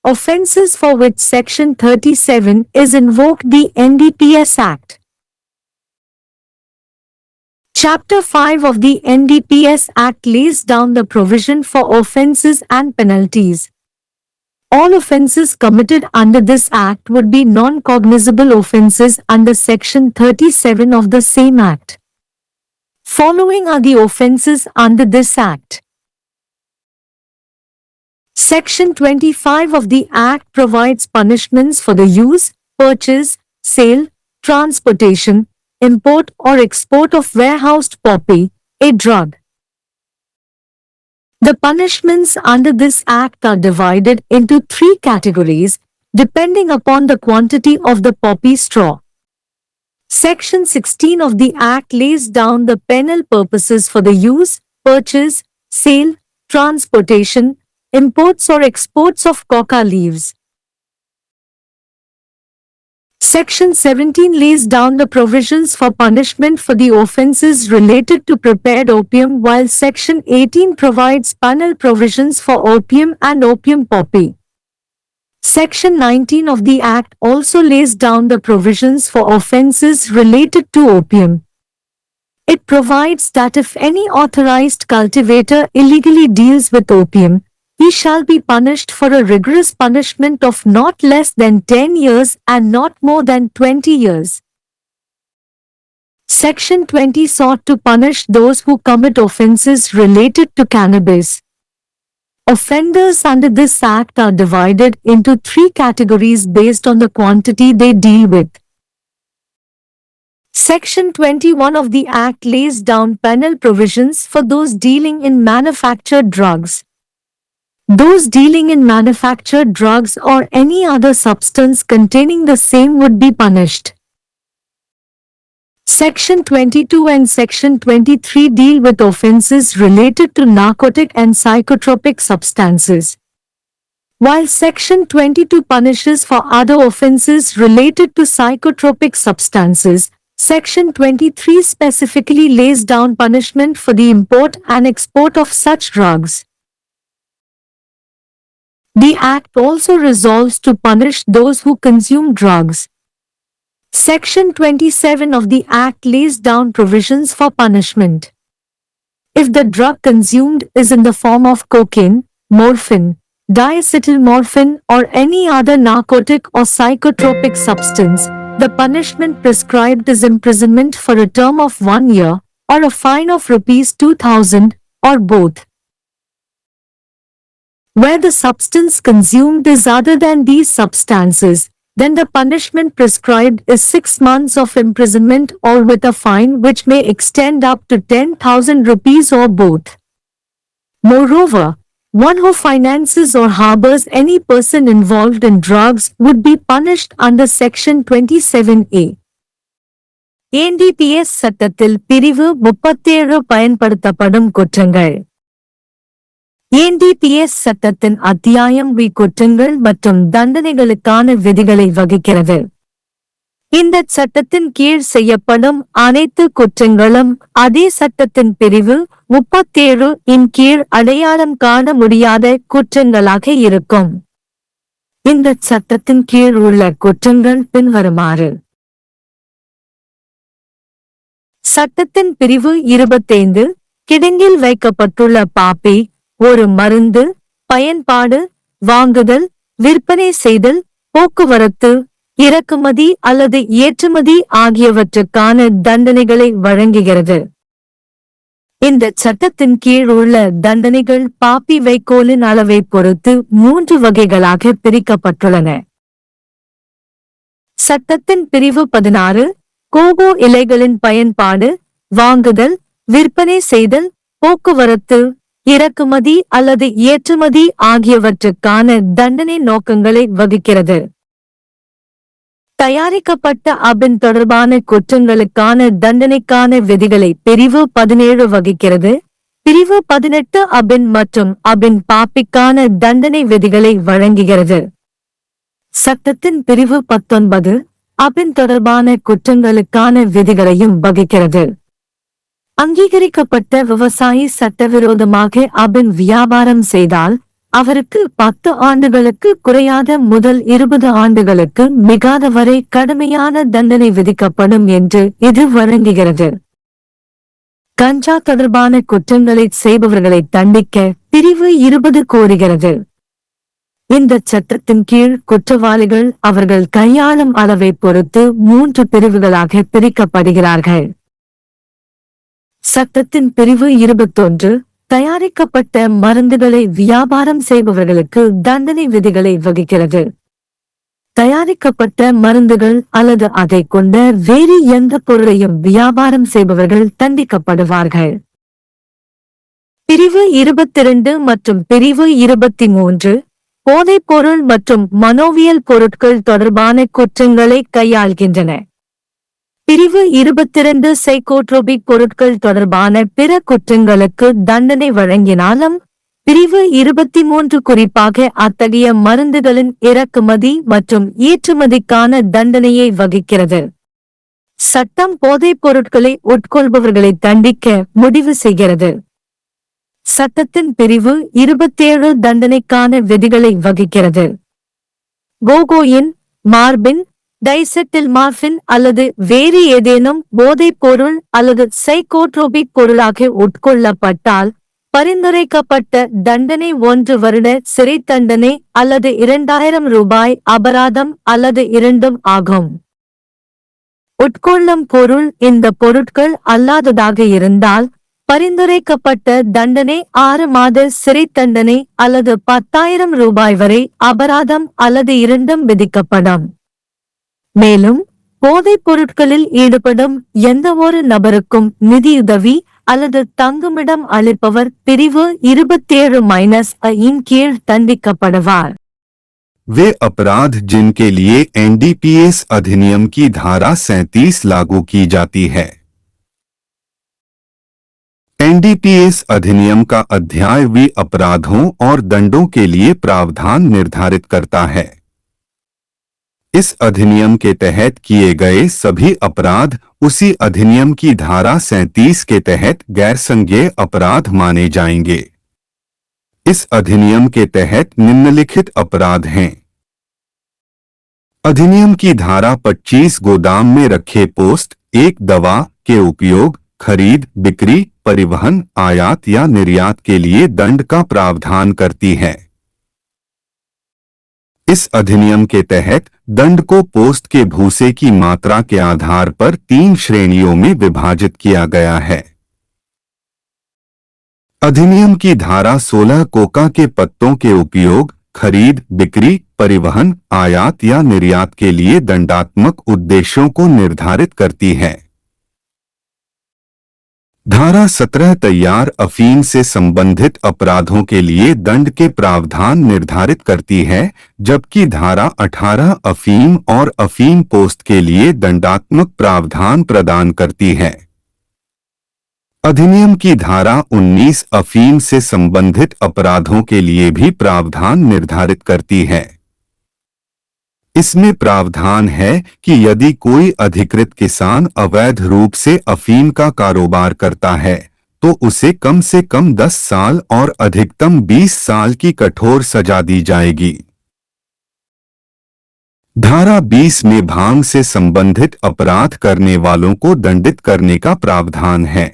Offences for which Section 37 is invoked the NDPS Act. Chapter 5 of the NDPS Act lays down the provision for offences and penalties. All offences committed under this Act would be non-cognizable offences under Section 37 of the same Act. Following are the offences under this Act. Section 25 of the Act provides punishments for the use, purchase, sale, transportation, import or export of warehoused poppy, a drug. The punishments under this Act are divided into three categories, depending upon the quantity of the poppy straw. Section 16 of the Act lays down the penal purposes for the use, purchase, sale, transportation, imports or exports of coca leaves. Section 17 lays down the provisions for punishment for the offences related to prepared opium, while Section 18 provides penal provisions for opium and opium poppy. Section 19 of the Act also lays down the provisions for offences related to opium. It provides that if any authorized cultivator illegally deals with opium, he shall be punished for a rigorous punishment of not less than 10 years and not more than 20 years. Section 20 sought to punish those who commit offences related to cannabis. Offenders under this Act are divided into three categories based on the quantity they deal with. Section 21 of the Act lays down penal provisions for those dealing in manufactured drugs. Those dealing in manufactured drugs or any other substance containing the same would be punished. Section 22 and Section 23 deal with offences related to narcotic and psychotropic substances, while Section 22 punishes for other offences related to psychotropic substances. Section 23 specifically lays down punishment for the import and export of such drugs. The Act also resolves to punish those who consume drugs. Section 27 of the Act lays down provisions for punishment. If the drug consumed is in the form of cocaine, morphine, diacetylmorphine or any other narcotic or psychotropic substance, the punishment prescribed is imprisonment for a term of 1 year or a fine of ₹2,000 or both. Where the substance consumed is other than these substances, then the punishment prescribed is 6 months of imprisonment or with a fine which may extend up to ₹10,000 or both. Moreover, one who finances or harbors any person involved in drugs would be punished under Section 27A. NDPS சட்டத்தில் பிரிவு 37 பயன்படுத்தப்படும் குற்றங்கள். NDPS சட்டத்தின் அத்தியாயம் we குற்றங்கள் மற்றும் தண்டனைகளுக்கான விதிகளை வகுக்கிறது. இந்த சட்டத்தின் கீழ் செய்யப்படும் அனைத்து குற்றங்களும் அதே சட்டத்தின் பிரிவு 37 இன் கீழ் அடையாளம் காண முடியாத குற்றங்களாக இருக்கும். இந்த சட்டத்தின் கீழ் உள்ள குற்றங்கள் பின்வருமாறு. சட்டத்தின் பிரிவு 25 கிடங்கில் வைக்கப்பட்டுள்ள பாப்பி ஒரு மருந்து, பயன்பாடு, வாங்குதல், விற்பனை செய்தல், போக்குவரத்து, இறக்குமதி அல்லது ஏற்றுமதி ஆகியவற்றுக்கான தண்டனைகளை வழங்குகிறது. இந்த சட்டத்தின் கீழ் உள்ள தண்டனைகள் பாப்பி வைக்கோலின் அளவை பொறுத்து 3 வகைகளாக பிரிக்கப்பட்டுள்ளன. சட்டத்தின் பிரிவு 16 கோகோ இலைகளின் பயன்பாடு, வாங்குதல், விற்பனை செய்தல், போக்குவரத்து, இறக்குமதி அல்லது ஏற்றுமதி ஆகியவற்றுக்கான தண்டனை நோக்கங்களை வகுக்கிறது. தயாரிக்கப்பட்ட அபின் தொடர்பான குற்றங்களுக்கான தண்டனைக்கான விதிகளை பிரிவு 17 வகிக்கிறது. பிரிவு 18 அபின் மற்றும் அபின் பாப்பிக்கான தண்டனை விதிகளை வழங்குகிறது. சட்டத்தின் பிரிவு 19 அபின் தொடர்பான குற்றங்களுக்கான விதிகளையும் வகிக்கிறது. அங்கீகரிக்கப்பட்ட விவசாயி சட்டவிரோதமாக அபின் வியாபாரம் செய்தால் அவருக்கு 10 ஆண்டுகளுக்கு குறையாத முதல் 20 ஆண்டுகளுக்கு மிகாத வரை கடுமையான தண்டனை விதிக்கப்படும் என்று இது வழங்குகிறது. கஞ்சா தொடர்பான குற்றங்களை செய்பவர்களை தண்டிக்க பிரிவு 20 கோருகிறது. இந்த சட்டத்தின் கீழ் குற்றவாளிகள் அவர்கள் கையாளும் அளவை பொறுத்து 3 பிரிவுகளாக பிரிக்கப்படுகிறார்கள். சட்டத்தின் பிரிவு 21 தயாரிக்கப்பட்ட மருந்துகளை வியாபாரம் செய்பவர்களுக்கு தண்டனை விதிகளை வகுக்கிறது. தயாரிக்கப்பட்ட மருந்துகள் அல்லது அதை கொண்ட வேறு எந்த பொருளையும் வியாபாரம் செய்பவர்கள் தண்டிக்கப்படுவார்கள். பிரிவு 22 மற்றும் பிரிவு 23 போதைப்பொருள் மற்றும் மனோவியல் பொருட்கள் தொடர்பான குற்றங்களை கையாள்கின்றன. பிரிவு 22 சைக்கோட்ரோபிக் பொருட்கள் தொடர்பான பிற குற்றங்களுக்கு தண்டனை வழங்கினாலும் பிரிவு 23 குறிப்பாக அத்தகைய மருந்துகளின் இறக்குமதி மற்றும் ஏற்றுமதிக்கான தண்டனையை வகிக்கிறது. சட்டம் போதைப் பொருட்களை உட்கொள்பவர்களை தண்டிக்க முடிவு செய்கிறது. சட்டத்தின் பிரிவு 27 தண்டனைக்கான விதிகளை வகிக்கிறது. கோகோயின், மார்பின், டைசெட்டில்மார்பின் அல்லது வேறு ஏதேனும் போதைப் பொருள் அல்லது சைக்கோட்ரோபிக் பொருளாக உட்கொள்ளப்பட்டால் பரிந்துரைக்கப்பட்ட தண்டனை 1 வருட சிறை தண்டனை அல்லது 2000 ரூபாய் அபராதம் அல்லது இரண்டும் ஆகும். உட்கொள்ளும் பொருள் இந்த பொருட்கள் அல்லாததாக இருந்தால் பரிந்துரைக்கப்பட்ட தண்டனை 6 மாத சிறை தண்டனை அல்லது 10,000 ரூபாய் வரை அபராதம் அல்லது இரண்டும் விதிக்கப்படும். மேலும் போதைப் பொருட்களில் ஈடுபடும் எந்தவொரு நபருக்கும் நிதியுதவி அல்லது தங்குமிடம் அளிப்பவர் பிரிவு 27-A இன் கீழ் தண்டிக்கப்படுவார். वे अपराध जिनके लिए एनडीपीएस अधिनियम की धारा 37 लागू की जाती है। एनडीपीएस अधिनियम का अध्याय वे अपराधों और दंडों के लिए प्रावधान निर्धारित करता है। इस अधिनियम के तहत किए गए सभी अपराध उसी अधिनियम की धारा 37 के तहत गैरसंज्ञेय अपराध माने जाएंगे। इस अधिनियम के तहत निम्नलिखित अपराध हैं। अधिनियम की धारा 25 गोदाम में रखे पोस्ट 1 दवा के उपयोग, खरीद, बिक्री, परिवहन, आयात या निर्यात के लिए दंड का प्रावधान करती है। इस अधिनियम के तहत दंड को पोस्ट के भूसे की मात्रा के आधार पर 3 श्रेणियों में विभाजित किया गया है। अधिनियम की धारा 16 कोका के पत्तों के उपयोग, खरीद, बिक्री, परिवहन, आयात या निर्यात के लिए दंडात्मक उद्देश्यों को निर्धारित करती है। धारा 17 तैयार अफीम से संबंधित अपराधों के लिए दंड के प्रावधान निर्धारित करती है, जबकि धारा 18 अफीम और अफीम पोस्ट के लिए दंडात्मक प्रावधान प्रदान करती है। अधिनियम की धारा 19 अफीम से संबंधित अपराधों के लिए भी प्रावधान निर्धारित करती है। इसमें प्रावधान है कि यदि कोई अधिकृत किसान अवैध रूप से अफीम का कारोबार करता है तो उसे कम से कम 10 साल और अधिकतम 20 साल की कठोर सजा दी जाएगी। धारा 20 में भांग से संबंधित अपराध करने वालों को दंडित करने का प्रावधान है।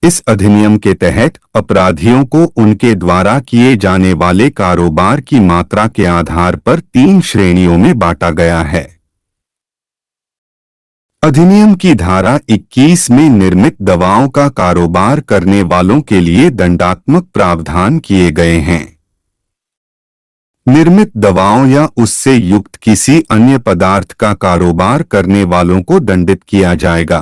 इस अधिनियम के तहत अपराधियों को उनके द्वारा किए जाने वाले कारोबार की मात्रा के आधार पर 3 श्रेणियों में बांटा गया है। अधिनियम की धारा 21 में निर्मित दवाओं का कारोबार करने वालों के लिए दंडात्मक प्रावधान किए गए हैं। निर्मित दवाओं या उससे युक्त किसी अन्य पदार्थ का कारोबार करने वालों को दंडित किया जाएगा।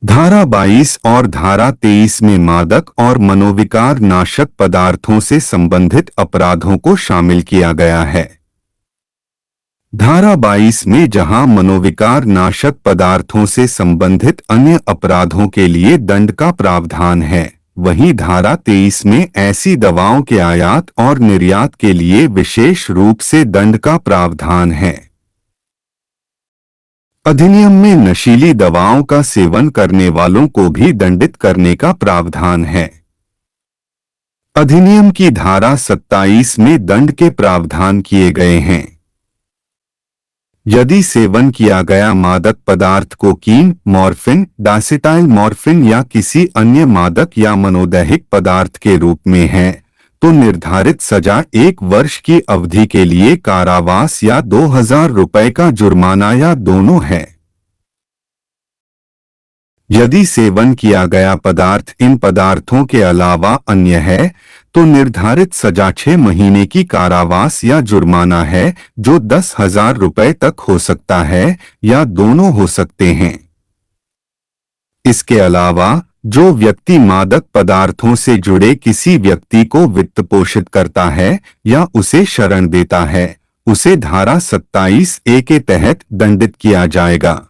धारा 22 और धारा 23 में मादक और मनोविकार नाशक पदार्थों से संबंधित अपराधों को शामिल किया गया है। धारा 22 में जहां मनोविकार नाशक पदार्थों से संबंधित अन्य अपराधों के लिए दंड का प्रावधान है, वहीं धारा 23 में ऐसी दवाओं के आयात और निर्यात के लिए विशेष रूप से दंड का प्रावधान है। अधिनियम में नशीली दवाओं का सेवन करने वालों को भी दंडित करने का प्रावधान है। अधिनियम की धारा 27 में दंड के प्रावधान किए गए हैं। यदि सेवन किया गया मादक पदार्थ कोकीन, मॉर्फिन, डासिटाइल मॉर्फिन या किसी अन्य मादक या मनोदैहिक पदार्थ के रूप में है, तो निर्धारित सजा 1 वर्ष की अवधि के लिए कारावास या 2000 रुपए का जुर्माना या दोनों है। यदि सेवन किया गया पदार्थ इन पदार्थों के अलावा अन्य है, तो निर्धारित सजा 6 महीने की कारावास या जुर्माना है, जो 10,000 रुपए तक हो सकता है या दोनों हो सकते हैं। इसके अलावा जो व्यक्ति मादक पदार्थों से जुड़े किसी व्यक्ति को वित्त पोषित करता है या उसे शरण देता है, उसे धारा 27A के तहत दंडित किया जाएगा।